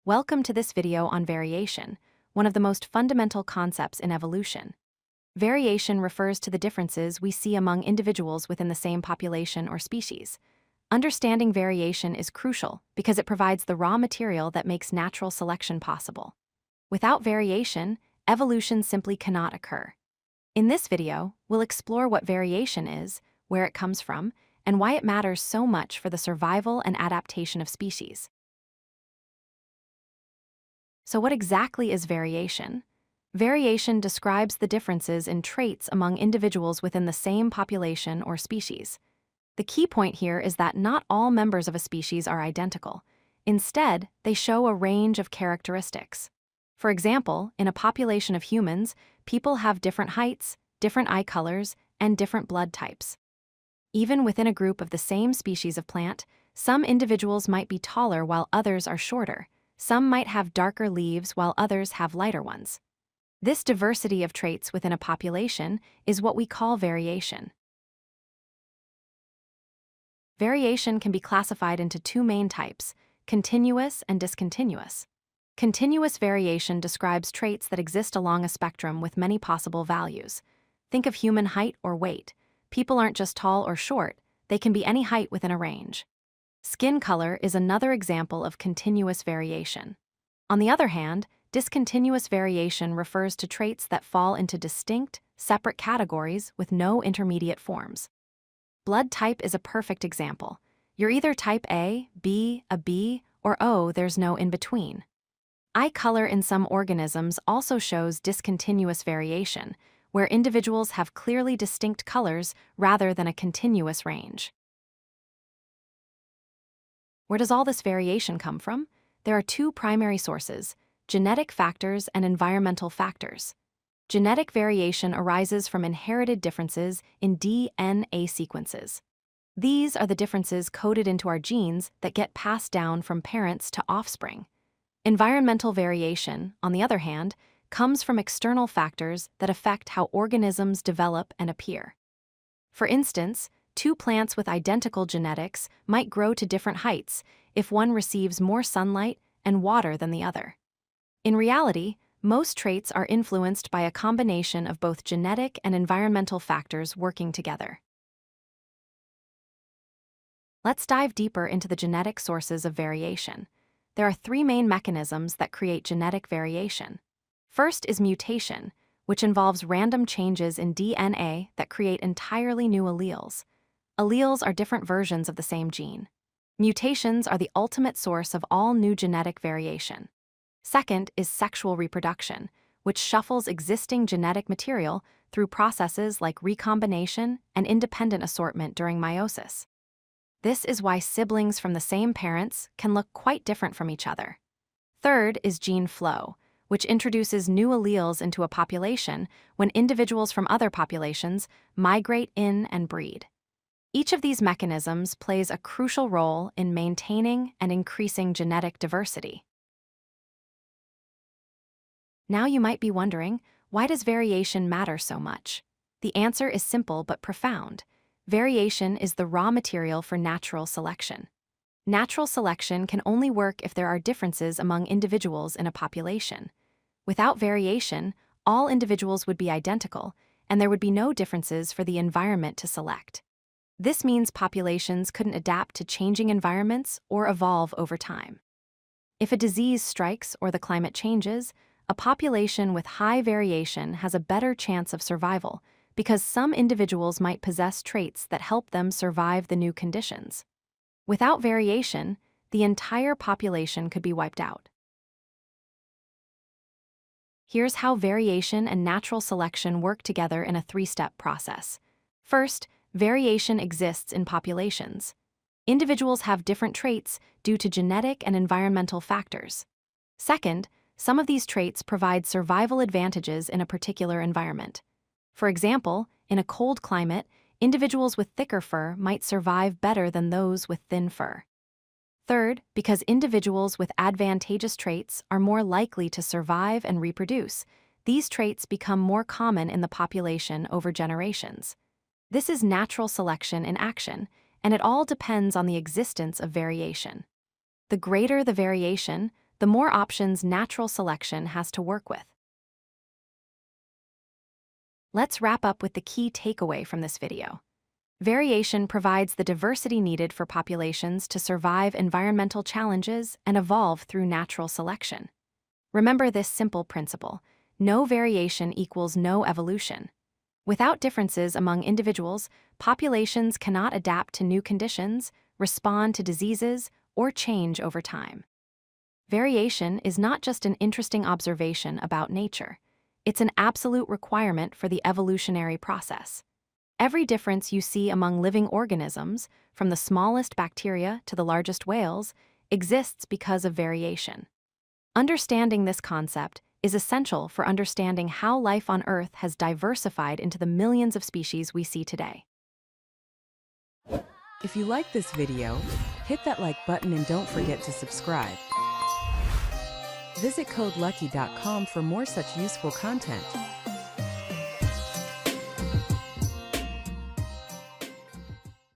Welcome to this video on variation, one of the most fundamental concepts in evolution. Variation refers to the differences we see among individuals within the same population or species. Understanding variation is crucial because it provides the raw material that makes natural selection possible. Without variation, evolution simply cannot occur. In this video, we'll explore what variation is, where it comes from, and why it matters so much for the survival and adaptation of species. So what exactly is variation? Variation describes the differences in traits among individuals within the same population or species. The key point here is that not all members of a species are identical. Instead, they show a range of characteristics. For example, in a population of humans, people have different heights, different eye colors, and different blood types. Even within a group of the same species of plant, some individuals might be taller while others are shorter. Some might have darker leaves while others have lighter ones. This diversity of traits within a population is what we call variation. Variation can be classified into two main types, continuous and discontinuous. Continuous variation describes traits that exist along a spectrum with many possible values. Think of human height or weight. People aren't just tall or short, they can be any height within a range. Skin color is another example of continuous variation. On the other hand, discontinuous variation refers to traits that fall into distinct, separate categories with no intermediate forms. Blood type is a perfect example. You're either type A, B, or O, there's no in-between. Eye color in some organisms also shows discontinuous variation, where individuals have clearly distinct colors rather than a continuous range. Where does all this variation come from? There are two primary sources: genetic factors and environmental factors. Genetic variation arises from inherited differences in DNA sequences. These are the differences coded into our genes that get passed down from parents to offspring. Environmental variation, on the other hand, comes from external factors that affect how organisms develop and appear. For instance, two plants with identical genetics might grow to different heights if one receives more sunlight and water than the other. In reality, most traits are influenced by a combination of both genetic and environmental factors working together. Let's dive deeper into the genetic sources of variation. There are three main mechanisms that create genetic variation. First is mutation, which involves random changes in DNA that create entirely new alleles. Alleles are different versions of the same gene. Mutations are the ultimate source of all new genetic variation. Second is sexual reproduction, which shuffles existing genetic material through processes like recombination and independent assortment during meiosis. This is why siblings from the same parents can look quite different from each other. Third is gene flow, which introduces new alleles into a population when individuals from other populations migrate in and breed. Each of these mechanisms plays a crucial role in maintaining and increasing genetic diversity. Now you might be wondering, why does variation matter so much? The answer is simple but profound. Variation is the raw material for natural selection. Natural selection can only work if there are differences among individuals in a population. Without variation, all individuals would be identical, and there would be no differences for the environment to select. This means populations couldn't adapt to changing environments or evolve over time. If a disease strikes or the climate changes, a population with high variation has a better chance of survival because some individuals might possess traits that help them survive the new conditions. Without variation, the entire population could be wiped out. Here's how variation and natural selection work together in a three-step process. First, variation exists in populations. Individuals have different traits due to genetic and environmental factors. Second, some of these traits provide survival advantages in a particular environment. For example, in a cold climate, individuals with thicker fur might survive better than those with thin fur. Third, because individuals with advantageous traits are more likely to survive and reproduce, these traits become more common in the population over generations. This is natural selection in action, and it all depends on the existence of variation. The greater the variation, the more options natural selection has to work with. Let's wrap up with the key takeaway from this video. Variation provides the diversity needed for populations to survive environmental challenges and evolve through natural selection. Remember this simple principle: no variation equals no evolution. Without differences among individuals, populations cannot adapt to new conditions, respond to diseases, or change over time. Variation is not just an interesting observation about nature. It's an absolute requirement for the evolutionary process. Every difference you see among living organisms, from the smallest bacteria to the largest whales, exists because of variation. Understanding this concept is essential for understanding how life on Earth has diversified into the millions of species we see today. If you like this video, hit that like button and don't forget to subscribe. Visit codelucky.com for more such useful content.